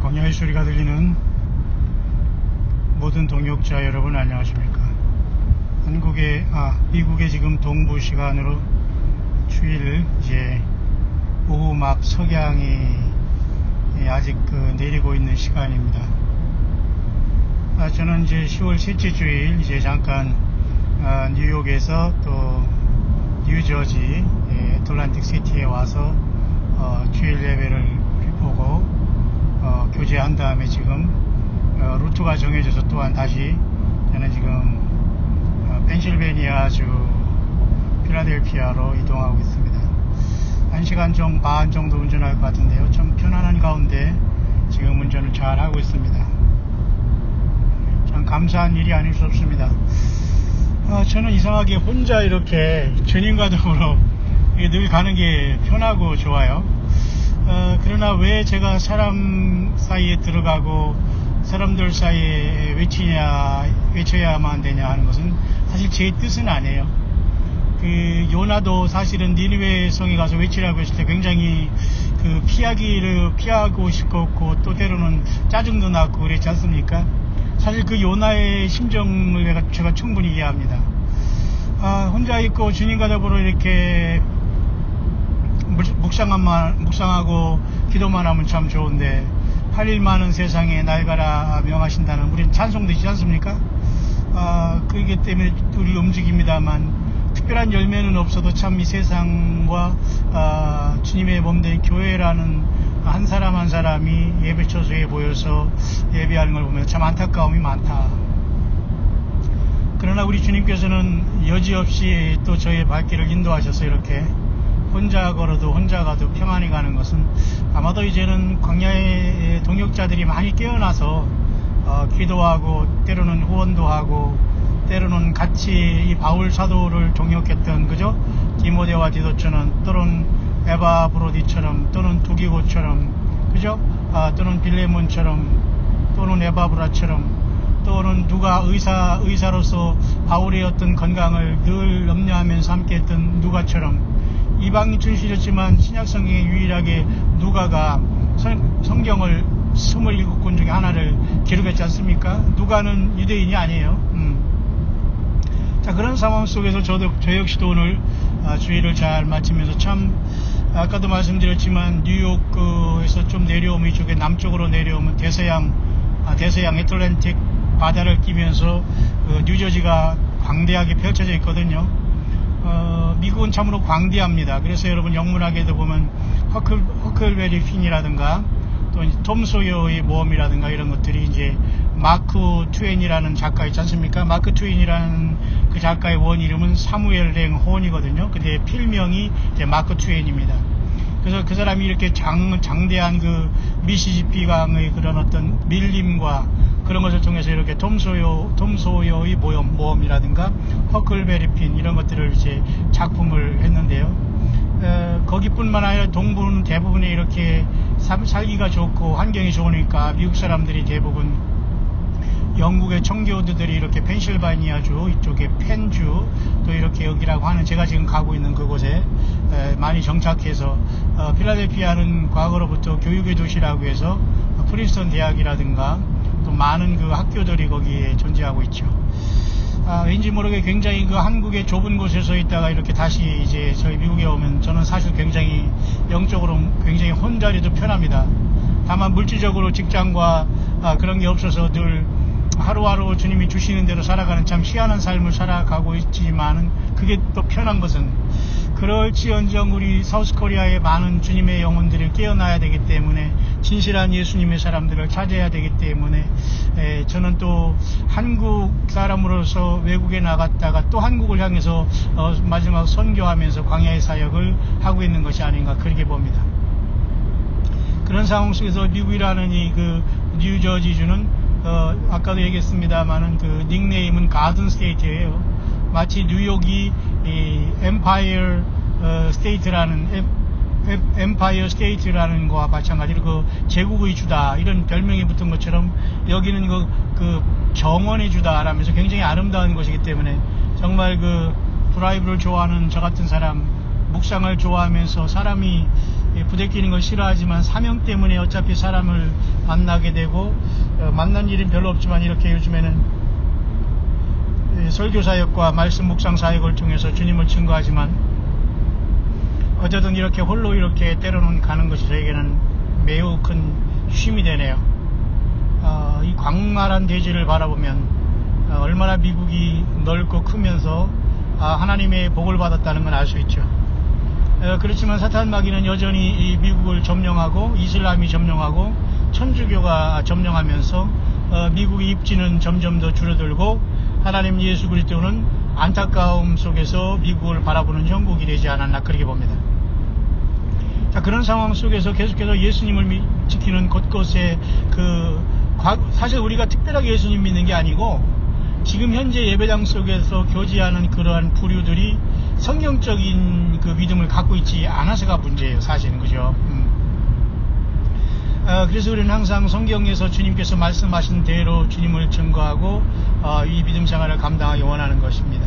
광야의 소리가 들리는 모든 동역자 여러분 안녕하십니까. 미국의 지금 동부 시간으로 주일 이제 오후 막 석양이 아직 내리고 있는 시간입니다. 저는 이제 10월 셋째 주일 이제 잠깐 뉴욕에서 또 뉴저지 애틀랜틱 시티에 와서 주일 예배를 보고 교제한 다음에 지금 루트가 정해져서 또한 다시 저는 지금 펜실베니아주 필라델피아로 이동하고 있습니다. 1시간 좀 반 정도 운전할 것 같은데요. 좀 편안한 가운데 지금 운전을 잘 하고 있습니다. 참 감사한 일이 아닐 수 없습니다. 저는 이상하게 혼자 이렇게 주님과 더불어 늘 가는 게 편하고 좋아요. 그러나 왜 제가 사람 사이에 들어가고 사람들 사이에 외쳐야만 되냐 하는 것은 사실 제 뜻은 아니에요. 요나도 사실은 니느웨 성에 가서 외치라고 했을 때 굉장히 피하고 싶었고 또 때로는 짜증도 났고 그랬지 않습니까? 사실 요나의 심정을 제가 충분히 이해합니다. 혼자 있고 주님과 더불어 이렇게 묵상하고 기도만 하면 참 좋은데 할 일 많은 세상에 날가라 명하신다는 우리는 찬송도 있지 않습니까? 그렇기 때문에 우리 움직입니다만 특별한 열매는 없어도 참 이 세상과 주님의 몸된 교회라는 한 사람 한 사람이 예배 처소에 모여서 예배하는 걸 보면 참 안타까움이 많다. 그러나 우리 주님께서는 여지없이 또 저의 발길을 인도하셔서 이렇게 혼자 걸어도 혼자 가도 평안히 가는 것은 아마도 이제는 광야의 동역자들이 많이 깨어나서 기도하고 때로는 후원도 하고 때로는 같이 이 바울 사도를 동역했던 그죠? 디모데와 디도처럼 또는 에바 브로디처럼 또는 두기고처럼 그죠? 또는 빌레몬처럼 또는 에바브라처럼 또는 누가 의사로서 바울의 어떤 건강을 늘 염려하면서 함께했던 누가처럼 이방인 출신이었지만 신약성경에 유일하게 누가가 성경을 27권 중에 하나를 기록했지 않습니까? 누가는 유대인이 아니에요. 자, 그런 상황 속에서 저 역시도 오늘 주일을 잘 마치면서 참 아까도 말씀드렸지만 뉴욕에서 좀 내려오면 이쪽에 남쪽으로 내려오면 대서양 애틀랜틱 바다를 끼면서 뉴저지가 광대하게 펼쳐져 있거든요. 미국은 참으로 광대합니다. 그래서 여러분 영문학에도 보면 허클베리 핀이라든가 또 톰 소여의 모험이라든가 이런 것들이 이제 마크 트웨인이라는 작가 있지 않습니까? 마크 트웨인이라는 그 작가의 원 이름은 사무엘 랭 혼이거든요. 근데 필명이 이제 마크 트웨인입니다. 그래서 그 사람이 이렇게 장대한 미시시피 강의 그런 어떤 밀림과 그런 것을 통해서 이렇게 톰 소여의 모험이라든가 허클베리 핀 이런 것들을 이제 작품을 했는데요. 거기뿐만 아니라 동부는 대부분이 이렇게 살기가 좋고 환경이 좋으니까 미국 사람들이 대부분 영국의 청교도들이 이렇게 펜실바니아주 이쪽에 펜주 또 이렇게 여기라고 하는 제가 지금 가고 있는 그곳에 많이 정착해서 필라델피아는 과거로부터 교육의 도시라고 해서 프린스턴 대학이라든가 또 많은 학교들이 거기에 존재하고 있죠. 왠지 모르게 굉장히 한국의 좁은 곳에서 있다가 이렇게 다시 이제 저희 미국에 오면 저는 사실 굉장히 영적으로 굉장히 혼자리도 편합니다. 다만 물질적으로 직장과 그런 게 없어서 늘 하루하루 주님이 주시는 대로 살아가는 참 희한한 삶을 살아가고 있지만은 그게 또 편한 것은 그럴지언정 우리 사우스코리아의 많은 주님의 영혼들을 깨어나야 되기 때문에 진실한 예수님의 사람들을 찾아야 되기 때문에 저는 또 한국 사람으로서 외국에 나갔다가 또 한국을 향해서 마지막 선교하면서 광야의 사역을 하고 있는 것이 아닌가 그렇게 봅니다. 그런 상황 속에서 미국이라는 이 뉴저지주는 아까도 얘기했습니다만은 닉네임은 가든 스테이트예요. 마치 뉴욕이 엠파이어 스테이트라는 거와 마찬가지로 제국의 주다 이런 별명이 붙은 것처럼 여기는 정원의 주다라면서 굉장히 아름다운 것이기 때문에 정말 드라이브를 좋아하는 저 같은 사람 묵상을 좋아하면서 사람이 부대끼는 걸 싫어하지만 사명 때문에 어차피 사람을 만나게 되고 만난 일은 별로 없지만 이렇게 요즘에는 설교 사역과 말씀 묵상 사역을 통해서 주님을 증거하지만 어쨌든 이렇게 홀로 이렇게 때로는 가는 것이 저에게는 매우 큰 쉼이 되네요. 이 광활한 대지를 바라보면 얼마나 미국이 넓고 크면서 하나님의 복을 받았다는 걸 알 수 있죠. 그렇지만 사탄 마귀는 여전히 이 미국을 점령하고 이슬람이 점령하고 천주교가 점령하면서 미국의 입지는 점점 더 줄어들고 하나님 예수 그리스도는 안타까움 속에서 미국을 바라보는 형국이 되지 않았나 그렇게 봅니다. 자, 그런 상황 속에서 계속해서 예수님을 지키는 곳곳에 사실 우리가 특별하게 예수님 믿는 게 아니고 지금 현재 예배당 속에서 교제하는 그러한 부류들이 성경적인 그 믿음을 갖고 있지 않아서가 문제예요, 사실은. 그죠? 그래서 우리는 항상 성경에서 주님께서 말씀하신 대로 주님을 증거하고 이 믿음 생활을 감당하기 원하는 것입니다.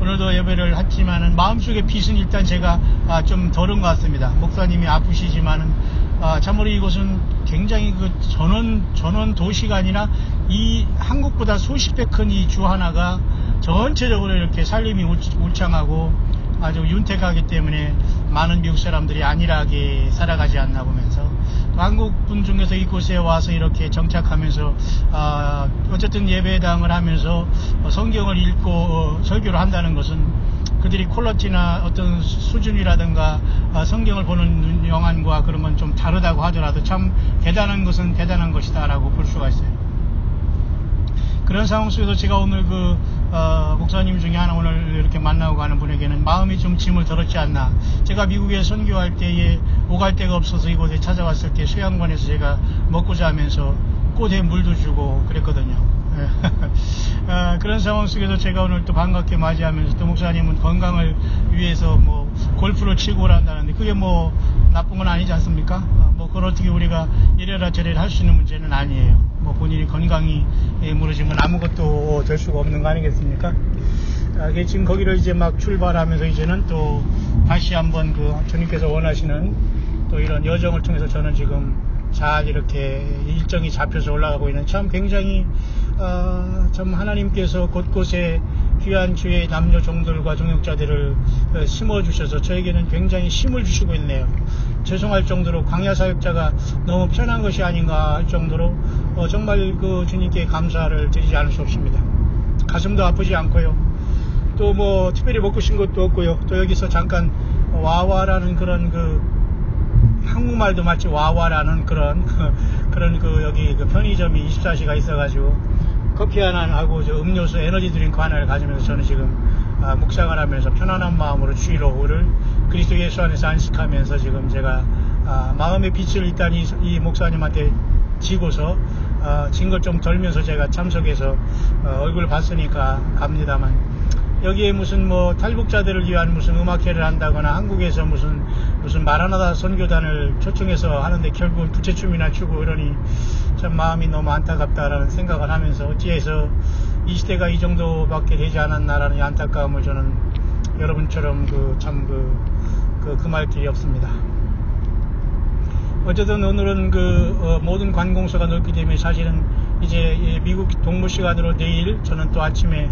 오늘도 예배를 했지만은 마음속의 빚은 일단 제가 좀 덜은 것 같습니다. 목사님이 아프시지만은 참으로 이곳은 굉장히 그 전원 도시가 아니라 이 한국보다 수십 배 큰 이 주 하나가 전체적으로 이렇게 살림이 울창하고 아주 윤택하기 때문에 많은 미국 사람들이 안일하게 살아가지 않나 보면서 또 한국 분 중에서 이곳에 와서 이렇게 정착하면서 어쨌든 예배당을 하면서 성경을 읽고 설교를 한다는 것은 그들이 퀄리티나 어떤 수준이라든가 성경을 보는 영안과 그런 건 좀 다르다고 하더라도 참 대단한 것은 대단한 것이다 라고 볼 수가 있어요. 그런 상황 속에서 제가 오늘 목사님 중에 하나 오늘 이렇게 만나고 가는 분에게는 마음이 좀 짐을 덜었지 않나. 제가 미국에 선교할 때에 오갈 데가 없어서 이곳에 찾아왔을 때 수양관에서 제가 먹고자 하면서 꽃에 물도 주고 그랬거든요. 그런 상황 속에서 제가 오늘 또 반갑게 맞이하면서 또 목사님은 건강을 위해서 뭐 골프를 치고 오란다는데 그게 뭐 나쁜 건 아니지 않습니까? 뭐 그걸 어떻게 우리가 이래라 저래라 할 수 있는 문제는 아니에요. 뭐 본인이 건강이 무너지면 아무것도 될 수가 없는 거 아니겠습니까? 지금 거기를 이제 막 출발하면서 이제는 또 다시 한번 주님께서 원하시는 또 이런 여정을 통해서 저는 지금 잘 이렇게 일정이 잡혀서 올라가고 있는 참 굉장히 참 하나님께서 곳곳에 귀한 주의 남녀 종들과 종역자들을 심어주셔서 저에게는 굉장히 힘을 주시고 있네요. 죄송할 정도로 광야 사역자가 너무 편한 것이 아닌가 할 정도로 정말 그 주님께 감사를 드리지 않을 수 없습니다. 가슴도 아프지 않고요. 또 뭐 특별히 먹고 싶은 것도 없고요. 또 여기서 잠깐 와와라는 그런 한국말도 마치 와와라는 그런 여기 편의점이 24시가 있어가지고 커피 하나 하고 음료수 에너지 드링크 하나를 가지면서 저는 지금 묵상을 하면서 편안한 마음으로 주일오후를 그리스도 예수 안에서 안식하면서 지금 제가 마음의 빛을 일단 이 목사님한테 지고서 진 걸 좀 덜면서 제가 참석해서 얼굴 봤으니까 갑니다만 여기에 무슨 뭐 탈북자들을 위한 무슨 음악회를 한다거나 한국에서 무슨 마라나다 선교단을 초청해서 하는데 결국은 부채춤이나 추고 이러니 참 마음이 너무 안타깝다라는 생각을 하면서 어찌해서 이 시대가 이 정도밖에 되지 않았나라는 안타까움을 저는 여러분처럼 금할 길이 없습니다. 어쨌든 오늘은 모든 관공서가 넓기 때문에 사실은 이제 미국 동부 시간으로 내일 저는 또 아침에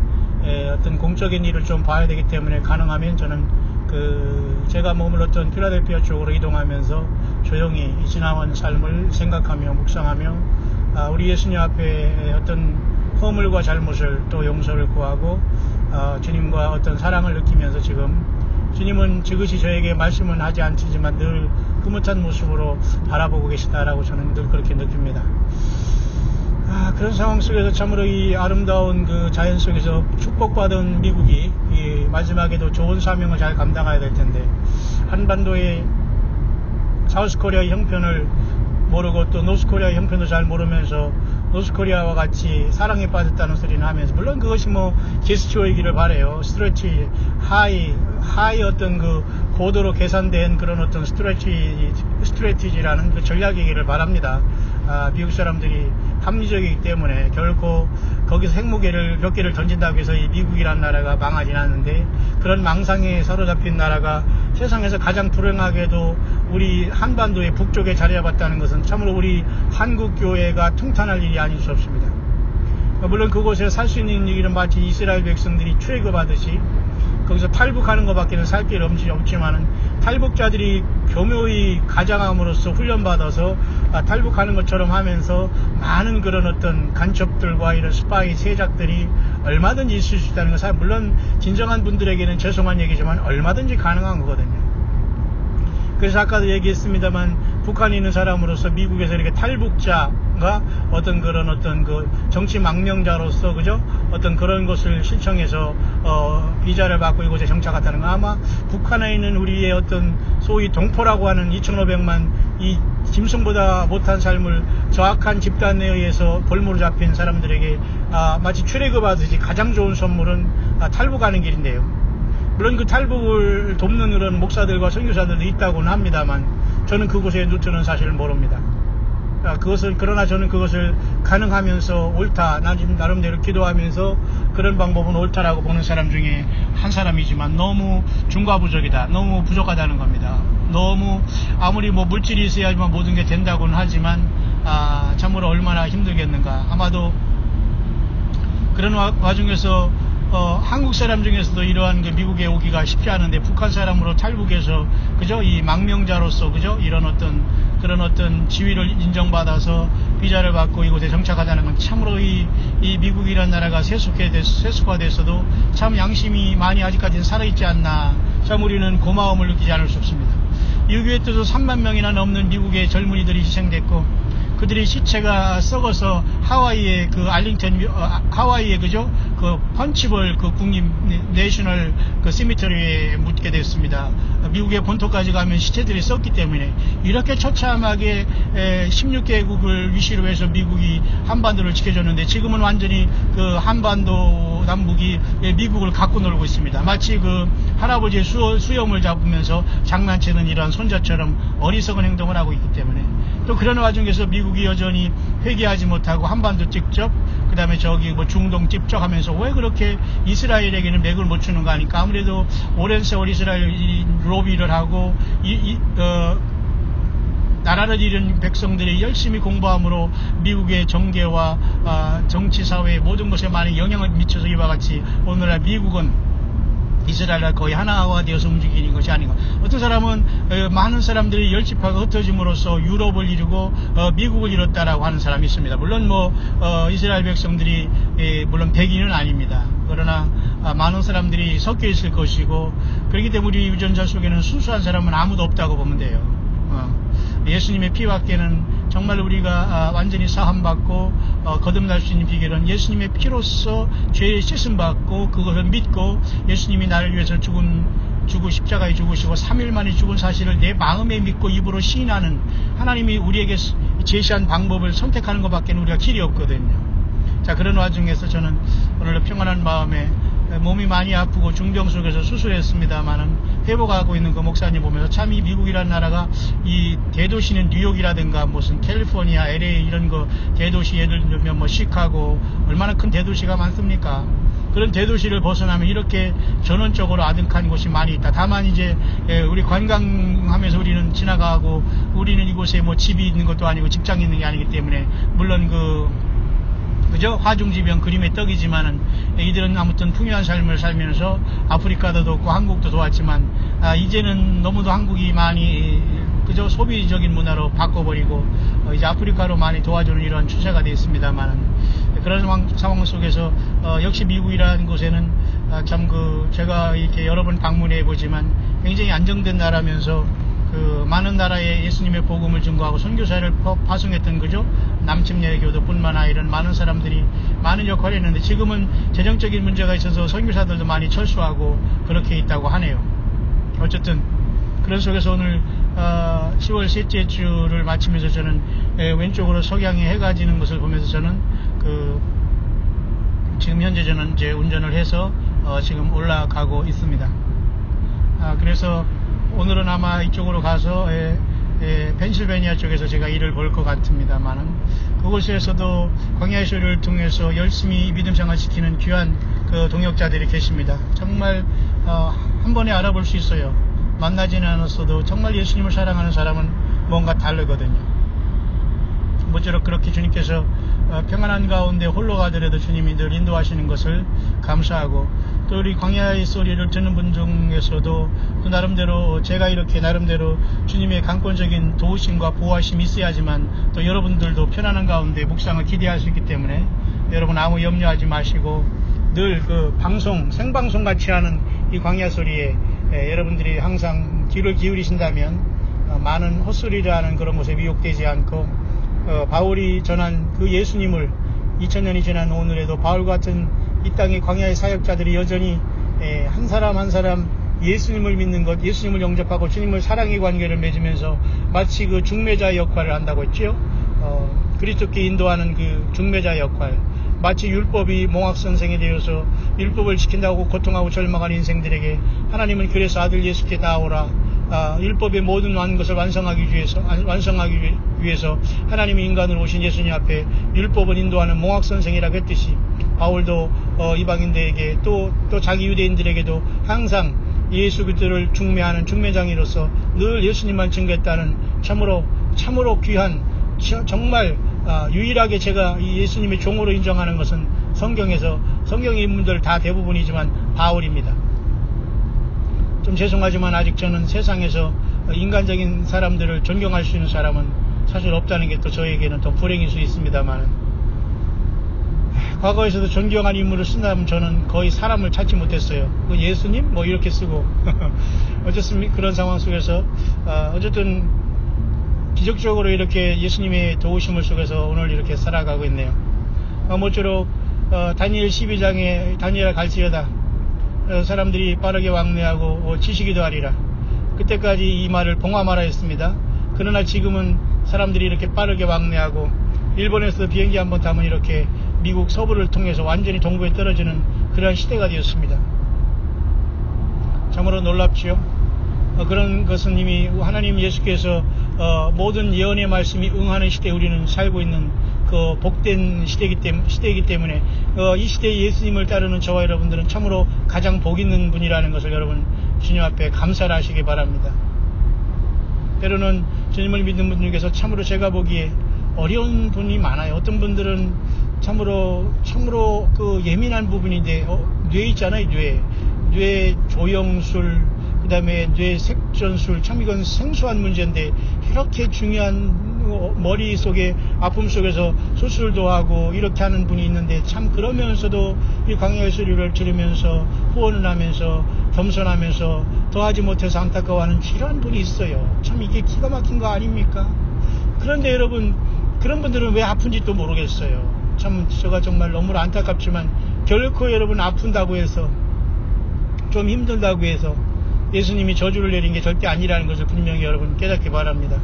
어떤 공적인 일을 좀 봐야 되기 때문에 가능하면 저는 제가 머물렀던 필라델피아 쪽으로 이동하면서 조용히 지나온 삶을 생각하며 묵상하며 우리 예수님 앞에 어떤 허물과 잘못을 또 용서를 구하고 주님과 어떤 사랑을 느끼면서 지금 주님은 지그시 저에게 말씀은 하지 않지만 늘 흐뭇한 모습으로 바라보고 계시다라고 저는 늘 그렇게 느낍니다. 그런 상황 속에서 참으로 이 아름다운 자연 속에서 축복받은 미국이 마지막에도 좋은 사명을 잘 감당해야 될 텐데 한반도의 사우스코리아의 형편을 모르고 또 노스코리아의 형편도 잘 모르면서 노스코리아와 같이 사랑에 빠졌다는 소리는 하면서 물론 그것이 뭐 제스처이기를 바래요. 스트레치 하이 어떤 고도로 계산된 그런 어떤 스트레티지라는 전략이기를 바랍니다. 미국 사람들이 합리적이기 때문에 결코 거기서 핵무기를 몇 개를 던진다고 해서 이 미국이라는 나라가 망하진 않는데, 그런 망상에 사로잡힌 나라가 세상에서 가장 불행하게도 우리 한반도의 북쪽에 자리 잡았다는 것은 참으로 우리 한국교회가 통탄할 일이 아닐 수 없습니다. 물론 그곳에 살 수 있는 일은 마치 이스라엘 백성들이 출애굽하듯이 거기서 탈북하는 것밖에는 살 길이 없지만은, 탈북자들이 교묘히 가장함으로써 훈련받아서 탈북하는 것처럼 하면서 많은 그런 어떤 간첩들과 이런 스파이 세작들이 얼마든지 있을 수 있다는 것은, 물론 진정한 분들에게는 죄송한 얘기지만 얼마든지 가능한 거거든요. 그래서 아까도 얘기했습니다만, 북한에 있는 사람으로서 미국에서 이렇게 탈북자가 어떤 그런 어떤 그 정치 망명자로서, 그죠? 어떤 그런 것을 신청해서 비자를 받고 이곳에 정착했다는 건, 아마 북한에 있는 우리의 어떤 소위 동포라고 하는 2,500만 이 짐승보다 못한 삶을 저악한 집단에 의해서 볼모로 잡힌 사람들에게 마치 출애굽하듯이 가장 좋은 선물은 탈북하는 길인데요. 물론 그 탈북을 돕는 그런 목사들과 선교사들도 있다고는 합니다만, 저는 그곳의 루트는 사실 모릅니다. 그러나 저는 그것을 가능하면서 옳다, 나름대로 기도하면서 그런 방법은 옳다라고 보는 사람 중에 한 사람이지만, 너무 중과부족이다, 너무 부족하다는 겁니다. 너무 아무리 뭐 물질이 있어야지만 모든 게 된다고는 하지만 참으로 얼마나 힘들겠는가. 아마도 그런 와중에서 한국 사람 중에서도 이러한 그 미국에 오기가 쉽지 않은데, 북한 사람으로 탈북해서, 그죠? 이 망명자로서, 그죠? 이런 그런 어떤 지위를 인정받아서 비자를 받고 이곳에 정착하다는 건 참으로 이 미국이라는 나라가 세속화됐어도 참 양심이 많이 아직까지는 살아있지 않나. 참 우리는 고마움을 느끼지 않을 수 없습니다. 6.25에 때도 3만 명이나 넘는 미국의 젊은이들이 희생됐고, 그들의 시체가 썩어서 하와이의 그 하와이의 그죠? 그 펀치볼 그 국립 내셔널 그 시미터리에 묻게 됐습니다. 미국의 본토까지 가면 시체들이 썩기 때문에, 이렇게 처참하게 16개국을 위시로 해서 미국이 한반도를 지켜줬는데, 지금은 완전히 그 한반도 남북이 미국을 갖고 놀고 있습니다. 마치 그 할아버지의 수염을 잡으면서 장난치는 이러한 손자처럼 어리석은 행동을 하고 있기 때문에, 또 그런 와중에서 미국이 여전히 회개하지 못하고 한반도 직접, 그 다음에 저기 뭐 중동 직접 하면서 왜 그렇게 이스라엘에게는 맥을 못 주는가 하니까, 아무래도 오랜 세월 이스라엘이 로비를 하고 나라를 잃은 백성들이 열심히 공부함으로 미국의 정계와 정치, 사회 모든 것에 많이 영향을 미쳐서 이와 같이 오늘날 미국은 이스라엘과 거의 하나가 되어서 움직이는 것이 아닌가. 어떤 사람은 많은 사람들이 열집하고 흩어짐으로써 유럽을 이루고 미국을 이뤘다라고 하는 사람이 있습니다. 물론 뭐 이스라엘 백성들이 물론 백인은 아닙니다. 그러나 많은 사람들이 섞여 있을 것이고, 그렇기 때문에 우리 유전자 속에는 순수한 사람은 아무도 없다고 보면 돼요. 예수님의 피밖에는 정말 우리가 완전히 사함받고 거듭날 수 있는 비결은 예수님의 피로써 죄의 씻음받고 그것을 믿고, 예수님이 나를 위해서 주고 십자가에 죽으시고 3일 만에 죽은 사실을 내 마음에 믿고 입으로 시인하는, 하나님이 우리에게 제시한 방법을 선택하는 것밖에 우리가 길이 없거든요. 자, 그런 와중에서 저는 오늘 평안한 마음에 몸이 많이 아프고 중병 속에서 수술했습니다만은 회복하고 있는 그 목사님 보면서, 참 이 미국이라는 나라가 이 대도시는 뉴욕이라든가 무슨 캘리포니아, LA 이런 거 대도시, 예를 들면 뭐 시카고, 얼마나 큰 대도시가 많습니까? 그런 대도시를 벗어나면 이렇게 전원적으로 아득한 곳이 많이 있다. 다만 이제 우리 관광하면서 우리는 지나가고, 우리는 이곳에 뭐 집이 있는 것도 아니고 직장이 있는 게 아니기 때문에, 물론 그죠? 화중지병 그림의 떡이지만은, 이들은 아무튼 풍요한 삶을 살면서 아프리카도 돕고 한국도 도왔지만, 이제는 너무도 한국이 많이 그저 소비적인 문화로 바꿔버리고 이제 아프리카로 많이 도와주는 이런 추세가 되어 있습니다만은, 그런 상황 속에서 역시 미국이라는 곳에는 참 제가 이렇게 여러 번 방문해 보지만 굉장히 안정된 나라면서, 그 많은 나라에 예수님의 복음을 증거하고 선교사를 파송했던, 그죠? 남침례 교도뿐만 아니라 이런 많은 사람들이 많은 역할을 했는데, 지금은 재정적인 문제가 있어서 선교사들도 많이 철수하고 그렇게 있다고 하네요. 어쨌든 그런 속에서 오늘 10월 셋째 주를 마치면서 저는 왼쪽으로 석양이 해가 지는 것을 보면서, 저는 지금 현재 저는 이제 운전을 해서 지금 올라가고 있습니다. 그래서 오늘은 아마 이쪽으로 가서 펜실베니아 쪽에서 제가 일을 볼 것 같습니다만은 그곳에서도 광야의 소리를 통해서 열심히 믿음 생활 지키는 귀한 그 동역자들이 계십니다. 정말 한 번에 알아볼 수 있어요. 만나지는 않았어도 정말 예수님을 사랑하는 사람은 뭔가 다르거든요. 모쪼록 그렇게 주님께서 평안한 가운데 홀로 가더라도 주님이 늘 인도하시는 것을 감사하고, 또 우리 광야의 소리를 듣는 분 중에서도 또 나름대로 제가 이렇게 나름대로 주님의 강권적인 도우심과 보호하심이 있어야지만 또 여러분들도 편안한 가운데 묵상을 기대할 수 있기 때문에 여러분 아무 염려하지 마시고 늘 그 생방송 같이 하는 이 광야 소리에 여러분들이 항상 귀를 기울이신다면 많은 헛소리를 하는 그런 것에 미혹되지 않고 바울이 전한 그 예수님을 2000년이 지난 오늘에도 바울 같은 이 땅의 광야의 사역자들이 여전히 한 사람 한 사람 예수님을 믿는 것, 예수님을 영접하고 주님을 사랑의 관계를 맺으면서 마치 그 중매자 역할을 한다고 했죠. 그리스도께 인도하는 그 중매자 역할, 마치 율법이 몽학선생이 되어서 율법을 지킨다고 고통하고 절망하는 인생들에게 하나님은 그래서 아들 예수께 나오라, 율법의 모든 것을 완성하기 위해서 하나님이 인간으로 오신 예수님 앞에 율법을 인도하는 몽학선생이라고 했듯이 바울도 이방인들에게 또 자기 유대인들에게도 항상 예수 그리스도를 중매하는 중매장이로서 늘 예수님만 증거했다는 참으로 귀한, 정말 유일하게 제가 이 예수님의 종으로 인정하는 것은 성경의 인물들 다 대부분이지만 바울입니다. 좀 죄송하지만 아직 저는 세상에서 인간적인 사람들을 존경할 수 있는 사람은 사실 없다는 게 또 저에게는 더 불행일 수 있습니다만, 과거에서도 존경한 인물을 쓴다면 저는 거의 사람을 찾지 못했어요. 예수님? 뭐 이렇게 쓰고 어쨌습니까? 그런 상황 속에서 어쨌든 기적적으로 이렇게 예수님의 도우심을 속에서 오늘 이렇게 살아가고 있네요. 모쪼록 다니엘 12장에 다니엘아 갈지어다 사람들이 빠르게 왕래하고 지식이도 하리라. 그때까지 이 말을 봉화마라 했습니다. 그러나 지금은 사람들이 이렇게 빠르게 왕래하고 일본에서 비행기 한번 타면 이렇게 미국 서부를 통해서 완전히 동부에 떨어지는 그러한 시대가 되었습니다. 참으로 놀랍지요. 그런 것은 이미 하나님 예수께서 모든 예언의 말씀이 응하는 시대에 우리는 살고 있는 그 복된 시대이기 때문에 이 시대에 예수님을 따르는 저와 여러분들은 참으로 가장 복 있는 분이라는 것을 여러분 주님 앞에 감사를 하시기 바랍니다. 때로는 주님을 믿는 분 중에서 참으로 제가 보기에 어려운 분이 많아요. 어떤 분들은 참으로 그 예민한 부분인데 뇌 있잖아요. 뇌 조영술, 그 다음에 뇌 색전술, 참 이건 생소한 문제인데 이렇게 중요한 머릿속에 아픔 속에서 수술도 하고 이렇게 하는 분이 있는데, 참 그러면서도 이 광야의 소리를 들으면서 후원을 하면서 겸손하면서 더하지 못해서 안타까워하는 이런 분이 있어요. 참 이게 기가 막힌 거 아닙니까? 그런데 여러분, 그런 분들은 왜 아픈지 또 모르겠어요. 참 제가 정말 너무 안타깝지만 결코 여러분 아픈다고 해서 좀 힘들다고 해서 예수님이 저주를 내린 게 절대 아니라는 것을 분명히 여러분 깨닫기 바랍니다.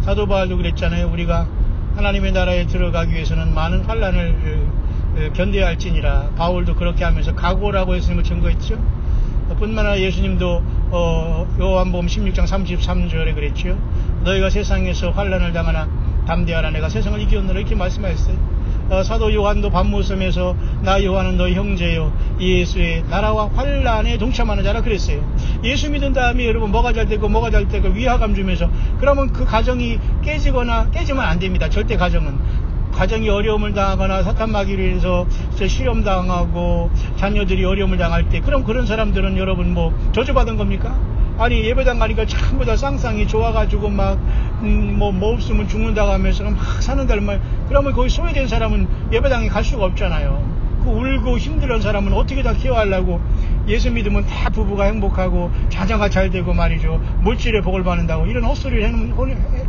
사도 바울도 그랬잖아요. 우리가 하나님의 나라에 들어가기 위해서는 많은 환난을 견뎌야 할지니라. 바울도 그렇게 하면서 각오라고 예수님을 증거했죠. 뿐만 아니라 예수님도 요한복음 16장 33절에 그랬죠. 너희가 세상에서 환난을 당하나 담대하라, 내가 세상을 이기었노라, 이렇게 말씀하셨어요. 사도 요한도 밤모섬에서 나 요한은 너희 형제요 예수의 나라와 환난에 동참하는 자라 그랬어요. 예수 믿은 다음에 여러분 뭐가 잘 되고 위화감 주면서 그러면 그 가정이 깨지면 안 됩니다. 절대 가정이 어려움을 당하거나 사탄 마귀로 인해서 시험 당하고 자녀들이 어려움을 당할 때 그럼 그런 사람들은 여러분 뭐 저주받은 겁니까? 아니 예배당 가니까 전부 다 쌍쌍이 좋아가지고 막 뭐 없으면 죽는다고 하면서 막 사는다 말. 그러면 거기 소외된 사람은 예배당에 갈 수가 없잖아요. 그 울고 힘들은 사람은 어떻게 다 케어하려고. 예수 믿으면 다 부부가 행복하고 자녀가 잘 되고 말이죠. 물질의 복을 받는다고 이런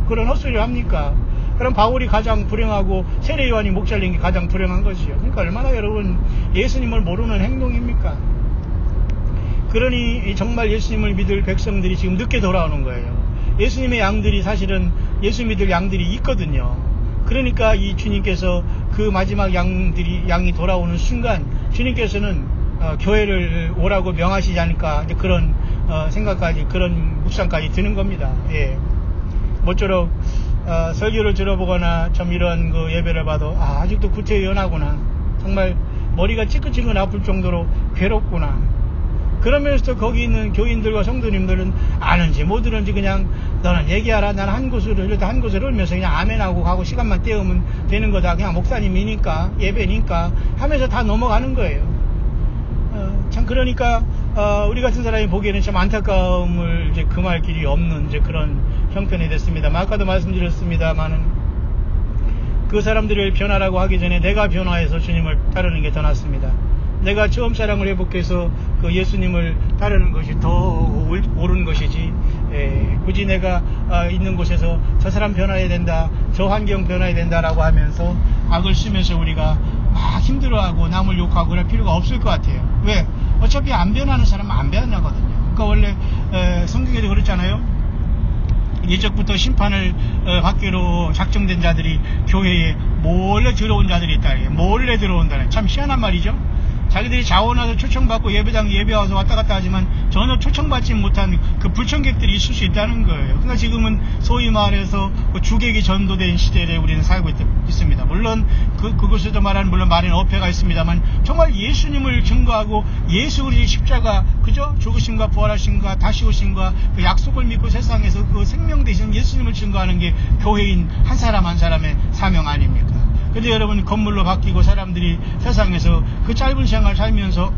그런 헛소리를 합니까? 그럼 바울이 가장 불행하고 세례 요한이 목 잘린 게 가장 불행한 것이죠. 그러니까 얼마나 여러분 예수님을 모르는 행동입니까? 그러니 정말 예수님을 믿을 백성들이 지금 늦게 돌아오는 거예요. 예수님의 양들이 사실은 예수 믿을 양들이 있거든요. 그러니까 이 주님께서 그 마지막 양이 돌아오는 순간 주님께서는 교회를 오라고 명하시지 않을까, 이제 그런 생각까지, 그런 묵상까지 드는 겁니다. 예. 모쪼록 설교를 들어보거나 참 이런 그 예배를 봐도 아직도 구태연하구나, 정말 머리가 찌끈찌끈 아플 정도로 괴롭구나. 그러면서도 거기 있는 교인들과 성도님들은 아는지 못 들은지 그냥 너는 얘기하라, 나는 한 곳으로 흘면서 그냥 아멘하고 가고 시간만 때우면 되는 거다, 그냥 목사님이니까 예배니까 하면서 다 넘어가는 거예요. 참 그러니까 우리 같은 사람이 보기에는 참 안타까움을 이제 금할 길이 없는 이제 그런 형편이 됐습니다. 아까도 말씀드렸습니다만은 그 사람들을 변화라고 하기 전에 내가 변화해서 주님을 따르는 게 더 낫습니다. 내가 처음 사랑을 회복해서 그 예수님을 따르는 것이 더 옳은 것이지, 굳이 내가 있는 곳에서 저 사람 변화해야 된다, 저 환경 변화해야 된다라고 하면서 악을 쓰면서 우리가 막 힘들어하고 남을 욕하고 그럴 필요가 없을 것 같아요. 왜? 어차피 안 변하는 사람은 안 변하거든요. 그러니까 원래 성경에도 그랬잖아요. 예적부터 심판을 받기로 작정된 자들이 교회에 몰래 들어온 자들이 있다. 몰래 들어온다네. 참 희한한 말이죠. 자기들이 자원하서 초청받고 예배당 예배와서 왔다 갔다 하지만 전혀 초청받지 못한 그 불청객들이 있을 수 있다는 거예요. 그러니까 지금은 소위 말해서 주객이 전도된 시대에 우리는 살고 있습니다. 물론 그곳에도 말하는 물론 말에는 어폐가 있습니다만 정말 예수님을 증거하고 예수 그리스도의 십자가, 그죠? 죽으심과 부활하심과 다시 오심과 그 약속을 믿고 세상에서 그 생명 되신 예수님을 증거하는 게 교회인 한 사람 한 사람의 사명 아닙니까? 근데 여러분, 건물로 바뀌고 사람들이 세상에서 그 짧은 생활 살면서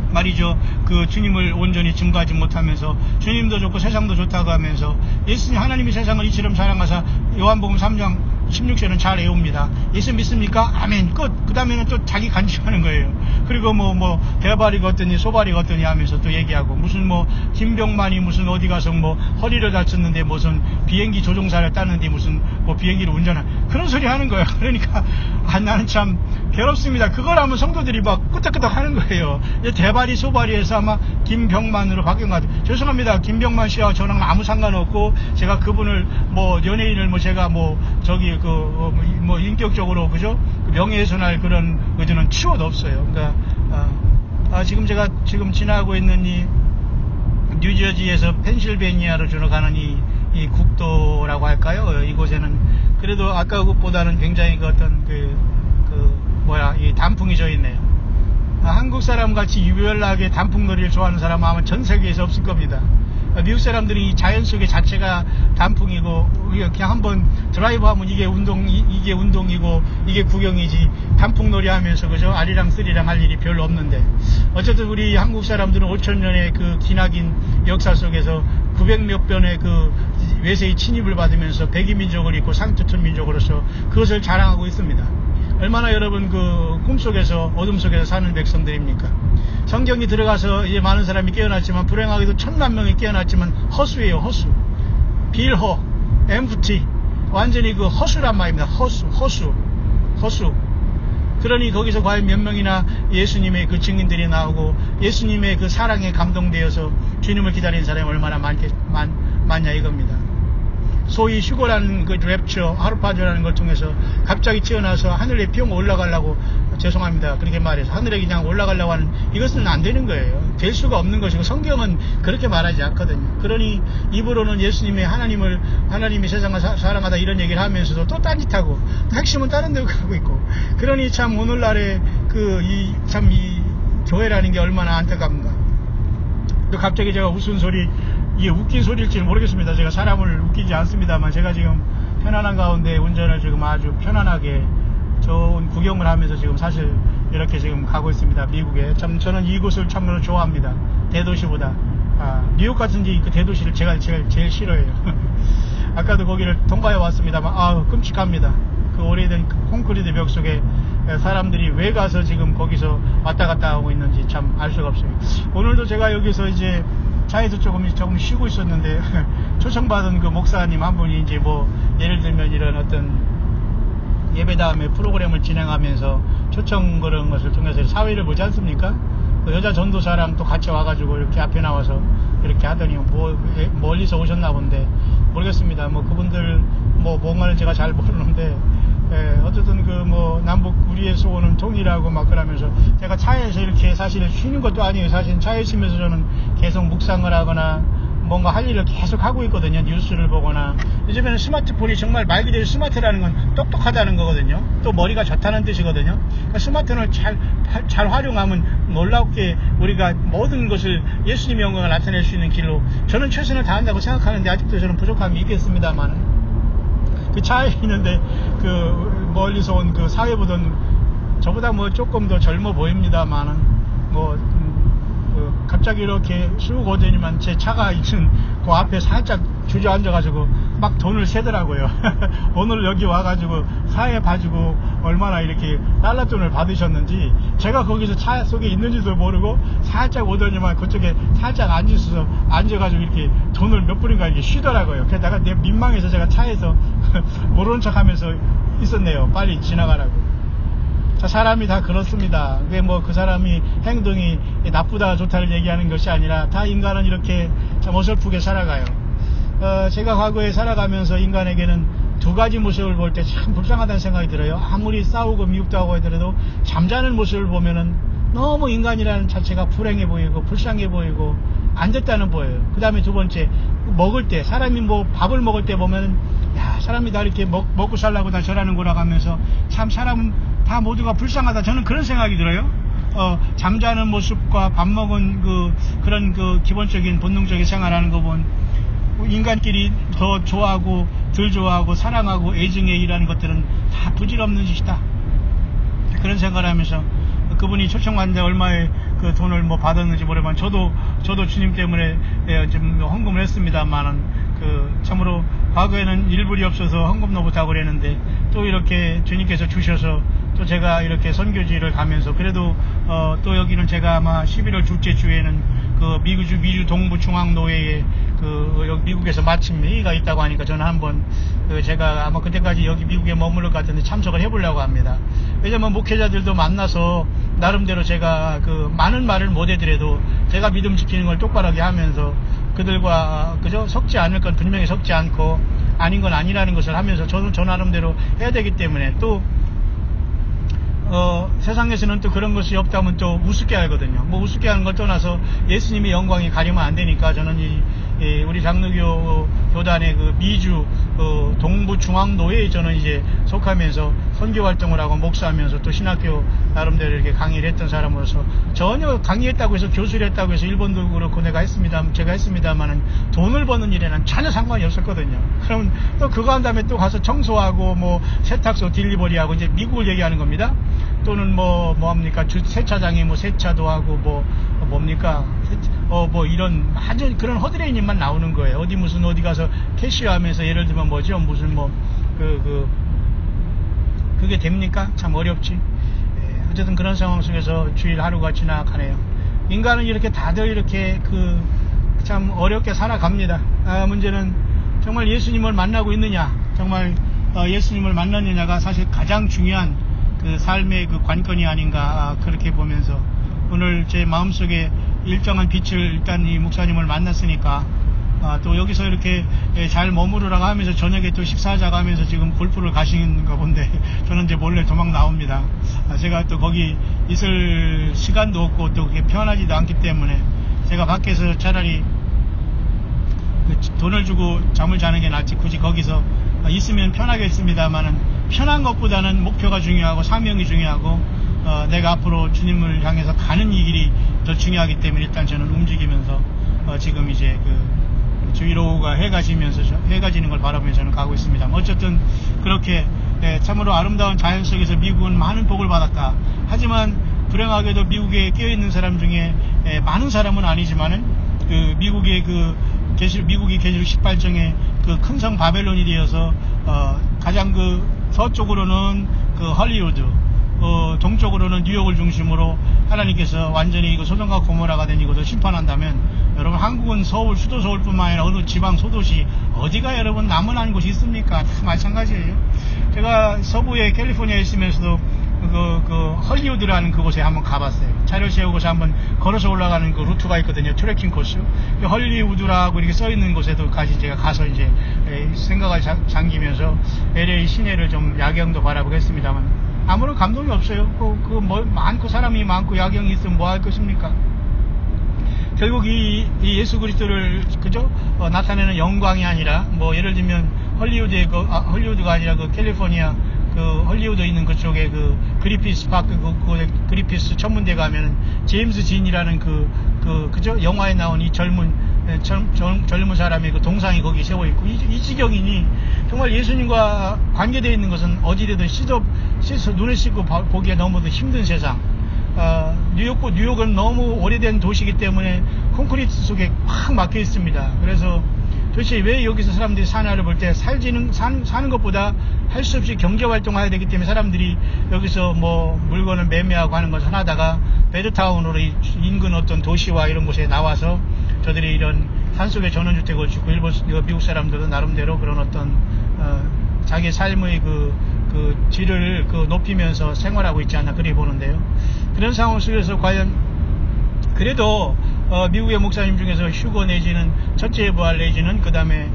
말이죠, 그 주님을 온전히 증거하지 못하면서 주님도 좋고 세상도 좋다고 하면서 예수님 하나님이 세상을 이처럼 사랑하사 요한복음 3장 16절은 잘 외웁니다. 예수 믿습니까? 아멘. 끝. 그 다음에는 또 자기 간증하는 거예요. 그리고 대발이가 어떠니 소발이가 어떠니 하면서 또 얘기하고, 무슨 김병만이 무슨 어디 가서 허리를 다쳤는데 무슨 비행기 조종사를 땄는데 무슨 비행기를 운전한 그런 소리 하는 거예요. 그러니까 나는 참 괴롭습니다. 그걸 하면 성도들이 막 끄덕끄덕 하는 거예요. 대발이 소발이에서 아마 김병만으로 바뀐 것 같아요. 죄송합니다. 김병만 씨와 저랑 아무 상관없고, 제가 그분을 연예인을 제가 저기 인격적으로, 그죠? 명예훼손할 그런 의도는 치워도 없어요. 그러니까 제가 지금 지나고 있는 이 뉴저지에서 펜실베니아로 들어가는 이 국도라고 할까요? 이곳에는 그래도 아까 그것보다는 굉장히 이 단풍이 져 있네요. 한국 사람 같이 유별나게 단풍놀이를 좋아하는 사람은 아마 전 세계에서 없을 겁니다. 미국 사람들이 이 자연 속의 자체가 단풍이고, 그냥 한번 드라이브 하면 이게 운동이고 이게 구경이지, 단풍놀이 하면서, 그죠? 아리랑 쓰리랑 할 일이 별로 없는데, 어쨌든 우리 한국 사람들은 5,000년의 그 기나긴 역사 속에서 900몇 번의 그 외세의 침입을 받으면서 백이민족을 입고 상투천 민족으로서 그것을 자랑하고 있습니다. 얼마나 여러분 그 꿈속에서 어둠 속에서 사는 백성들입니까? 성경이 들어가서 이제 많은 사람이 깨어났지만, 불행하게도 1,000만 명이 깨어났지만 허수예요. 허수. 빌허, empty. 완전히 그 허수란 말입니다. 허수. 그러니 거기서 과연 몇 명이나 예수님의 그 증인들이 나오고 예수님의 그 사랑에 감동되어서 주님을 기다리는 사람이 얼마나 많냐 이겁니다. 소위 휴거라는 그 랩처, 하루파주라는 걸 통해서 갑자기 튀어나와서 하늘에 병 올라가려고, 죄송합니다, 그렇게 말해서 하늘에 그냥 올라가려고 하는, 이것은 안 되는 거예요. 될 수가 없는 것이고 성경은 그렇게 말하지 않거든요. 그러니 입으로는 예수님의 하나님이 세상을 사랑하다 이런 얘기를 하면서도 또 딴짓하고 핵심은 다른 데로 가고 있고, 그러니 참 오늘날의 이 교회라는 게 얼마나 안타깝는가. 또 갑자기 제가 웃은 소리, 이게 웃긴 소리일지는 모르겠습니다. 제가 사람을 웃기지 않습니다만, 제가 지금 편안한 가운데 운전을 지금 아주 편안하게 좋은 구경을 하면서 지금 사실 이렇게 지금 가고 있습니다. 미국에. 참 저는 이곳을 참으로 좋아합니다. 대도시보다. 미국 같은 그 대도시를 제가 제일 싫어해요. 아까도 거기를 통과해 왔습니다만 끔찍합니다. 그 오래된 콘크리트 벽 속에 사람들이 왜 가서 지금 거기서 왔다 갔다 하고 있는지 참 알 수가 없어요. 오늘도 제가 여기서 이제 차에서 조금 쉬고 있었는데 초청받은 그 목사님 한 분이 이제 예를 들면 이런 어떤 예배 다음에 프로그램을 진행하면서 초청 그런 것을 통해서 사회를 보지 않습니까? 그 여자 전도사랑 또 같이 와가지고 이렇게 앞에 나와서 이렇게 하더니 멀리서 오셨나 본데 모르겠습니다. 그분들 뭔가는 제가 잘 모르는데, 어쨌든 남북 우리의 소원은 통일하고 막 그러면서, 제가 차에서 이렇게 사실 쉬는 것도 아니에요. 사실 차에 있으면서 저는 계속 묵상을 하거나 뭔가 할 일을 계속 하고 있거든요. 뉴스를 보거나. 요즘에는 스마트폰이 정말 말 그대로 스마트라는 건 똑똑하다는 거거든요. 또 머리가 좋다는 뜻이거든요. 그러니까 스마트폰을 잘 활용하면 놀랍게 우리가 모든 것을 예수님의 영광을 나타낼 수 있는 길로 저는 최선을 다한다고 생각하는데 아직도 저는 부족함이 있겠습니다만 그 차에 있는데 그 멀리서 온 그 사회보던 저보다 뭐 조금 더 젊어 보입니다만은 뭐 갑자기 이렇게 쑥 오더니만 제 차가 있는 그 앞에 살짝 주저앉아가지고 막 돈을 세더라고요. 오늘 여기 와가지고 사회 봐주고 얼마나 이렇게 달러돈을 받으셨는지 제가 거기서 차 속에 있는지도 모르고 살짝 오더니만 그쪽에 살짝 앉아가지고 이렇게 돈을 몇 분인가 이렇게 쉬더라고요. 그래서 내가 민망해서 제가 차에서 모르는 척 하면서 있었네요. 빨리 지나가라고. 자, 사람이 다 그렇습니다. 그게 뭐 그 사람이 행동이 나쁘다 좋다를 얘기하는 것이 아니라 다 인간은 이렇게 참 어설프게 살아가요. 제가 과거에 살아가면서 인간에게는 두 가지 모습을 볼 때 참 불쌍하다는 생각이 들어요. 아무리 싸우고 미움도 하고 하더라도 잠자는 모습을 보면은 너무 인간이라는 자체가 불행해 보이고 불쌍해 보이고 안 됐다는 보여요. 그 다음에 두 번째 먹을 때 사람이 뭐 밥을 먹을 때 보면은 야 사람이 다 이렇게 먹고 살라고 다 저라는구나 하면서 참 사람은 다 모두가 불쌍하다. 저는 그런 생각이 들어요. 잠자는 모습과 밥 먹은 그런 기본적인 본능적인 생활하는 거 보면 인간끼리 더 좋아하고 덜 좋아하고 사랑하고 애증에 일하는 것들은 다 부질없는 짓이다. 그런 생각을 하면서 그분이 초청받는데 얼마의 그 돈을 뭐 받았는지 모르지만 저도 주님 때문에 좀 헌금을 했습니다만은 참으로 과거에는 일불이 없어서 헌금도 못하고 그랬는데 또 이렇게 주님께서 주셔서 또 제가 이렇게 선교지를 가면서 그래도 또 여기는 제가 아마 11월 둘째 주에는 미주 동부중앙노회에 여기 미국에서 마침 회의가 있다고 하니까 저는 한번 제가 아마 그때까지 여기 미국에 머무를 것 같은데 참석을 해보려고 합니다. 왜냐면 목회자들도 만나서 나름대로 제가 많은 말을 못하더라도 제가 믿음 지키는 걸 똑바르게 하면서 그들과 그저 섞지 않을 건 분명히 섞지 않고 아닌 건 아니라는 것을 하면서 저는 저 나름대로 해야 되기 때문에 또 세상에서는 또 그런 것이 없다면 또 우습게 하거든요. 뭐 우습게 하는 걸 떠나서 예수님의 영광이 가리면 안 되니까 저는 우리 장로교 교단의 미주 동부중앙노회에 저는 이제 속하면서 선교 활동을 하고 목사하면서 또 신학교 나름대로 이렇게 강의를 했던 사람으로서 전혀 강의했다고 해서 교수를 했다고 해서 일본도 그렇고 제가 했습니다만은 돈을 버는 일에는 전혀 상관이 없었거든요. 그럼 또 그거 한 다음에 또 가서 청소하고 뭐 세탁소 딜리버리하고 이제 미국을 얘기하는 겁니다. 또는 뭐합니까 세차장에 뭐 세차도 하고 뭡니까 뭐 이런 아주 그런 허드레인 일만 나오는 거예요. 어디 가서 캐시하면서 예를 들면 뭐죠 무슨 그게 됩니까? 참 어렵지. 어쨌든 그런 상황 속에서 주일 하루가 지나가네요. 인간은 이렇게 다들 이렇게 참 어렵게 살아갑니다. 문제는 정말 예수님을 만나고 있느냐, 정말 예수님을 만났느냐가 사실 가장 중요한 삶의 관건이 아닌가 그렇게 보면서 오늘 제 마음속에 일정한 빛을 일단 이 목사님을 만났으니까 또 여기서 이렇게 잘 머무르라고 하면서 저녁에 또 식사하자고 하면서 지금 골프를 가시는가 본데 저는 이제 몰래 도망 나옵니다. 제가 또 거기 있을 시간도 없고 또 그게 편하지도 않기 때문에 제가 밖에서 차라리 돈을 주고 잠을 자는 게 낫지 굳이 거기서 있으면 편하겠습니다만은 편한 것보다는 목표가 중요하고 사명이 중요하고 내가 앞으로 주님을 향해서 가는 이 길이 더 중요하기 때문에 일단 저는 움직이면서 지금 이제 주위로가 해가 지는 걸 바라보면서 저는 가고 있습니다. 어쨌든 그렇게 참으로 아름다운 자연 속에서 미국은 많은 복을 받았다. 하지만 불행하게도 미국에 깨어있는 사람 중에 많은 사람은 아니지만은 미국이 계시록 18정의 큰 성 바벨론이 되어서 가장 서쪽으로는 헐리우드, 동쪽으로는 뉴욕을 중심으로 하나님께서 완전히 소돔과 고모라가 된 이곳을 심판한다면 여러분 한국은 수도 서울뿐만 아니라 어느 지방 소도시 어디가 여러분 남은한 곳이 있습니까? 다 마찬가지예요. 제가 서부의 캘리포니아에 있으면서도 헐리우드라는 그곳에 한번 가봤어요. 차를 세우고서 한번 걸어서 올라가는 루트가 있거든요. 트레킹 코스. 헐리우드라고 이렇게 써있는 곳에도 제가 가서 이제 생각을 잠기면서 LA 시내를 좀 야경도 바라보고 했습니다만 아무런 감동이 없어요. 사람이 많고 야경이 있으면 뭐 할 것입니까? 결국 이 예수 그리스도를 그죠? 나타내는 영광이 아니라 뭐 예를 들면 헐리우드가 아니라 그 캘리포니아 그 헐리우드에 있는 그쪽에 그 그리피스 파크 그리피스 천문대 가면은 제임스 진이라는 그죠? 영화에 나온 이 젊은 사람의 그 동상이 거기 세워 있고 이 지경이니 정말 예수님과 관계되어 있는 것은 어디에든 씻어 눈에 씻고 보기에 너무도 힘든 세상. 뉴욕은 너무 오래된 도시이기 때문에 콘크리트 속에 확 막혀 있습니다. 그래서 도대체 왜 여기서 사람들이 사나를 볼 때 사는 것보다 할 수 없이 경제활동을 해야 되기 때문에 사람들이 여기서 뭐 물건을 매매하고 하는 것을 하다가 베드타운으로 인근 어떤 도시와 이런 곳에 나와서 저들이 이런 산속에 전원주택을 짓고 미국 사람들은 나름대로 그런 어떤 자기 삶의 그 질을 높이면서 생활하고 있지 않나 그렇게 보는데요. 그런 상황 속에서 과연 그래도 미국의 목사님 중에서 휴거 내지는 첫째 부활 내지는 그 다음에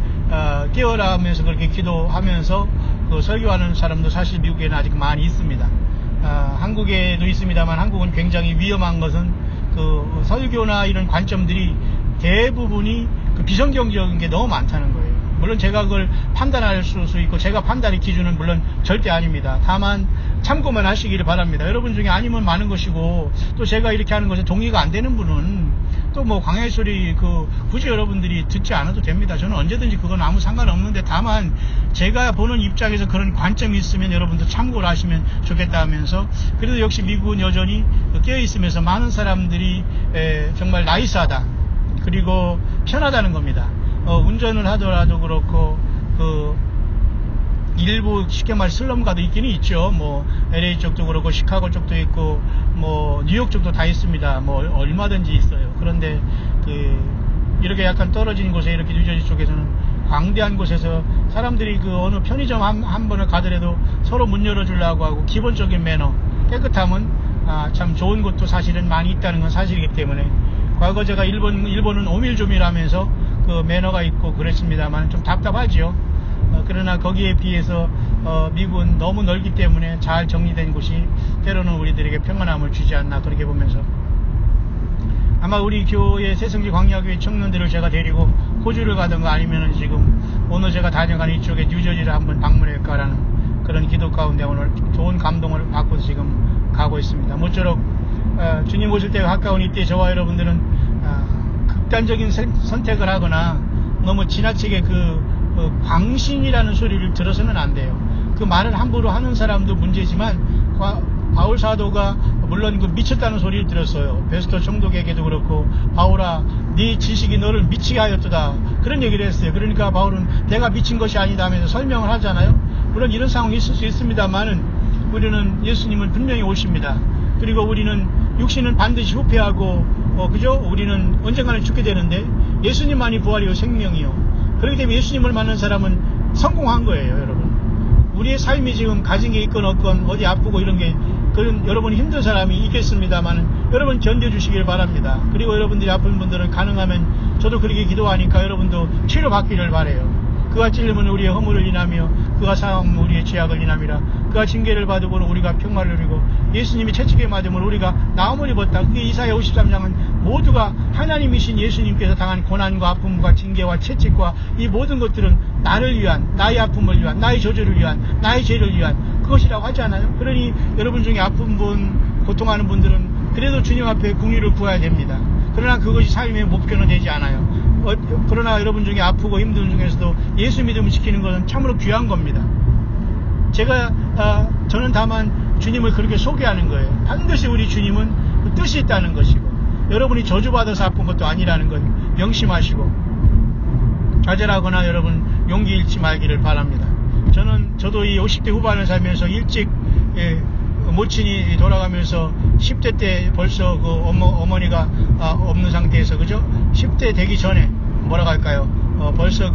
깨어라 하면서 그렇게 기도하면서 설교하는 사람도 사실 미국에는 아직 많이 있습니다. 한국에도 있습니다만 한국은 굉장히 위험한 것은 그 설교나 이런 관점들이 대부분이 그 비성경적인 게 너무 많다는 거예요. 물론 제가 그걸 판단할 수 있고 제가 판단의 기준은 물론 절대 아닙니다. 다만 참고만 하시기를 바랍니다. 여러분 중에 아니면 많은 것이고 또 제가 이렇게 하는 것에 동의가 안 되는 분은 또 뭐 광야의 소리 굳이 여러분들이 듣지 않아도 됩니다. 저는 언제든지 그건 아무 상관없는데 다만 제가 보는 입장에서 그런 관점이 있으면 여러분도 참고를 하시면 좋겠다 하면서 그래도 역시 미국은 여전히 깨어있으면서 많은 사람들이 정말 나이스하다 그리고 편하다는 겁니다. 운전을 하더라도 그렇고 일부 쉽게 말해 슬럼가도 있기는 있죠. 뭐 LA 쪽도 그렇고 시카고 쪽도 있고 뭐 뉴욕 쪽도 다 있습니다. 뭐 얼마든지 있어요. 그런데 이렇게 약간 떨어진 곳에 이렇게 뉴저지 쪽에서는 광대한 곳에서 사람들이 어느 편의점 한 번을 가더라도 서로 문 열어주려고 하고 기본적인 매너 깨끗함은 참 좋은 곳도 사실은 많이 있다는 건 사실이기 때문에 과거 제가 일본은 오밀조밀하면서 그 매너가 있고 그랬습니다만 좀 답답하죠. 그러나 거기에 비해서 미국은 너무 넓기 때문에 잘 정리된 곳이 때로는 우리들에게 평안함을 주지 않나 그렇게 보면서 아마 우리 교회 새성지 광야교회 청년들을 제가 데리고 호주를 가든가 아니면은 지금 오늘 제가 다녀가는 이쪽에 뉴저지를 한번 방문할까라는 그런 기도 가운데 오늘 좋은 감동을 받고 지금 가고 있습니다. 모쪼록 주님 오실 때가 가까운 이때 저와 여러분들은 극단적인 선택을 하거나 너무 지나치게 광신이라는 소리를 들어서는 안 돼요. 그 말을 함부로 하는 사람도 문제지만 바울 사도가 물론 미쳤다는 소리를 들었어요. 베스토 총독에게도 그렇고 바울아 네 지식이 너를 미치게 하였도다 그런 얘기를 했어요. 그러니까 바울은 내가 미친 것이 아니다 하면서 설명을 하잖아요. 물론 이런 상황이 있을 수 있습니다만은 우리는 예수님은 분명히 오십니다. 그리고 우리는 육신은 반드시 후패하고 그죠? 우리는 언젠가는 죽게 되는데 예수님만이 부활이요 생명이요. 그렇기 때문에 예수님을 만난 사람은 성공한 거예요, 여러분. 우리의 삶이 지금 가진 게 있건 없건 어디 아프고 이런 게 그런 여러분이 힘든 사람이 있겠습니다만은 여러분 견뎌주시길 바랍니다. 그리고 여러분들이 아픈 분들은 가능하면 저도 그렇게 기도하니까 여러분도 치료받기를 바라요. 그가 찔림은 우리의 허물을 인하며 그가 상함은 우리의 죄악을 인함이라. 그가 징계를 받으고는 우리가 평화를 누리고 예수님이 채찍에 맞음을 우리가 나음을 입었다. 그게 이사야 53장은 모두가 하나님이신 예수님께서 당한 고난과 아픔과 징계와 채찍과 이 모든 것들은 나를 위한, 나의 아픔을 위한, 나의 저주를 위한, 나의 죄를 위한 그것이라고 하지 않아요? 그러니 여러분 중에 아픈 분, 고통하는 분들은 그래도 주님 앞에 긍휼을 구해야 됩니다. 그러나 그것이 삶의 목표는 되지 않아요. 그러나 여러분 중에 아프고 힘든 중에서도 예수 믿음을 지키는 것은 참으로 귀한 겁니다. 저는 다만 주님을 그렇게 소개하는 거예요. 반드시 우리 주님은 그 뜻이 있다는 것이고 여러분이 저주받아서 아픈 것도 아니라는 것 명심하시고 좌절하거나 여러분 용기 잃지 말기를 바랍니다. 저도 이 50대 후반을 살면서 일찍 모친이 돌아가면서 10대 때 벌써 어머니가 없는 상태에서 그죠? 10대 되기 전에 뭐라고 할까요? 벌써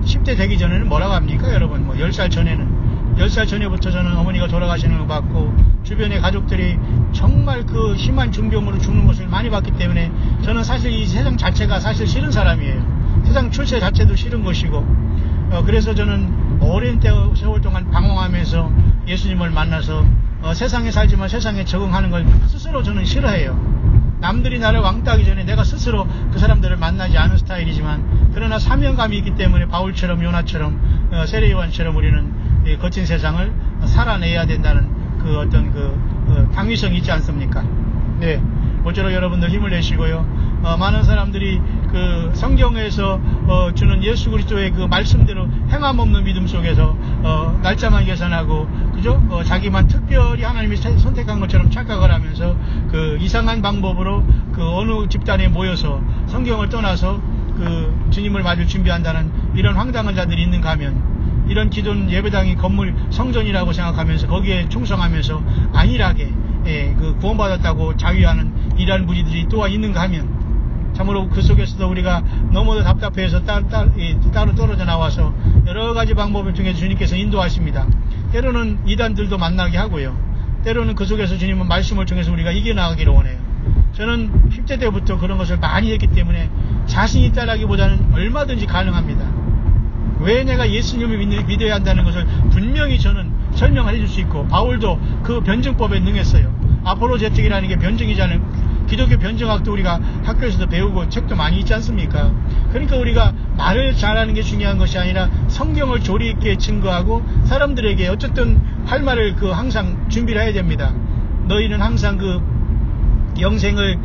10대 되기 전에는 뭐라고 합니까 여러분? 10살 전에부터 저는 어머니가 돌아가시는 걸 봤고 주변의 가족들이 정말 심한 중병으로 죽는 것을 많이 봤기 때문에 저는 사실 이 세상 자체가 사실 싫은 사람이에요. 세상 출세 자체도 싫은 것이고 그래서 저는 오랜 세월 동안 방황하면서 예수님을 만나서 세상에 살지만 세상에 적응하는 걸 스스로 저는 싫어해요. 남들이 나를 왕따하기 전에 내가 스스로 그 사람들을 만나지 않은 스타일이지만, 그러나 사명감이 있기 때문에 바울처럼 요나처럼 세례 요한처럼 우리는 거친 세상을 살아내야 된다는 그 어떤 당위성이 있지 않습니까? 네, 모쪼록 여러분들 힘을 내시고요. 많은 사람들이 그 성경에서 주는 예수 그리스도의 그 말씀대로 행함 없는 믿음 속에서 날짜만 계산하고, 그죠? 자기만 특별히 하나님이 선택한 것처럼 착각을 하면서 그 이상한 방법으로 그 어느 집단에 모여서 성경을 떠나서 그 주님을 맞을 준비한다는 이런 황당한 자들이 있는가 하면, 이런 기존 예배당이 건물 성전이라고 생각하면서 거기에 충성하면서 안일하게 그 구원받았다고 자위하는 이러한 무리들이 또한 있는가 하면, 참으로 그 속에서도 우리가 너무도 답답해서 따로 떨어져 나와서 여러 가지 방법을 통해 주님께서 인도하십니다. 때로는 이단들도 만나게 하고요. 때로는 그 속에서 주님은 말씀을 통해서 우리가 이겨나가기를 원해요. 저는 10대 때부터 그런 것을 많이 했기 때문에 자신 있다라기보다는 얼마든지 가능합니다. 왜 내가 예수님을 믿어야 한다는 것을 분명히 저는 설명을 해줄 수 있고, 바울도 그 변증법에 능했어요. 아폴로제틱이라는 게 변증이잖아요. 기독교 변증학도 우리가 학교에서도 배우고 책도 많이 있지 않습니까? 그러니까 우리가 말을 잘하는 게 중요한 것이 아니라 성경을 조리 있게 증거하고 사람들에게 어쨌든 할 말을 항상 준비를 해야 됩니다. 너희는 항상 영생을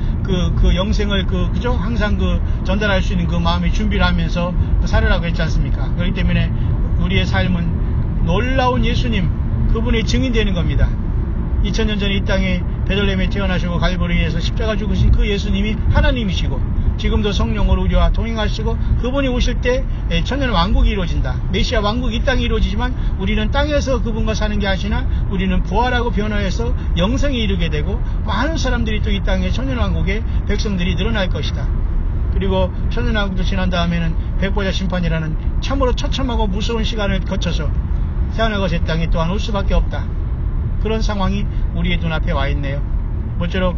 그죠? 항상 전달할 수 있는 그 마음의 준비를 하면서 살으라고 했지 않습니까? 그렇기 때문에 우리의 삶은 놀라운 예수님, 그분의 증인되는 겁니다. 2000년 전에 이 땅에 베들레헴에 태어나시고 갈보리에서 십자가 죽으신 그 예수님이 하나님이시고, 지금도 성령으로 우리와 동행하시고, 그분이 오실 때 천년 왕국이 이루어진다. 메시아 왕국이 이 땅에 이루어지지만 우리는 땅에서 그분과 사는 게 아니라 우리는 부활하고 변화해서 영생에 이르게 되고, 많은 사람들이 또 이 땅에 천년 왕국의 백성들이 늘어날 것이다. 그리고 천년 왕국도 지난 다음에는 백보자 심판이라는 참으로 처참하고 무서운 시간을 거쳐서 새하늘 것의 땅에 또한 올 수밖에 없다. 그런 상황이 우리의 눈앞에 와 있네요. 모쪼록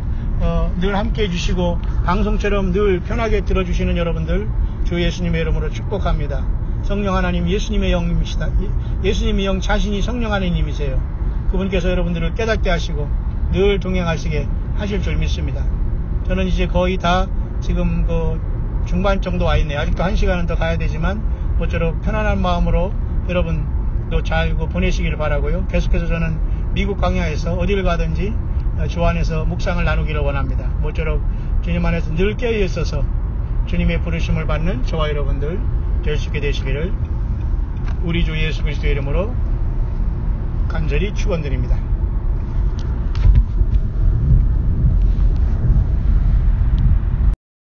늘 함께 해주시고 방송처럼 늘 편하게 들어주시는 여러분들 주 예수님의 이름으로 축복합니다. 성령 하나님, 예수님의 영이시다. 예수님의 영 자신이 성령 하나님이세요. 그분께서 여러분들을 깨닫게 하시고 늘 동행하시게 하실 줄 믿습니다. 저는 이제 거의 다 지금 중반 정도 와 있네요. 아직도 1시간은 더 가야 되지만 모쪼록 편안한 마음으로 여러분도 잘 보내시기를 바라고요. 계속해서 저는 미국 광야에서 어디를 가든지 주 안에서 묵상을 나누기를 원합니다. 모쪼록 주님 안에서 늘 깨어 있어서 주님의 부르심을 받는 저와 여러분들 될 수 있게 되시기를 우리 주 예수 그리스도의 이름으로 간절히 축원드립니다.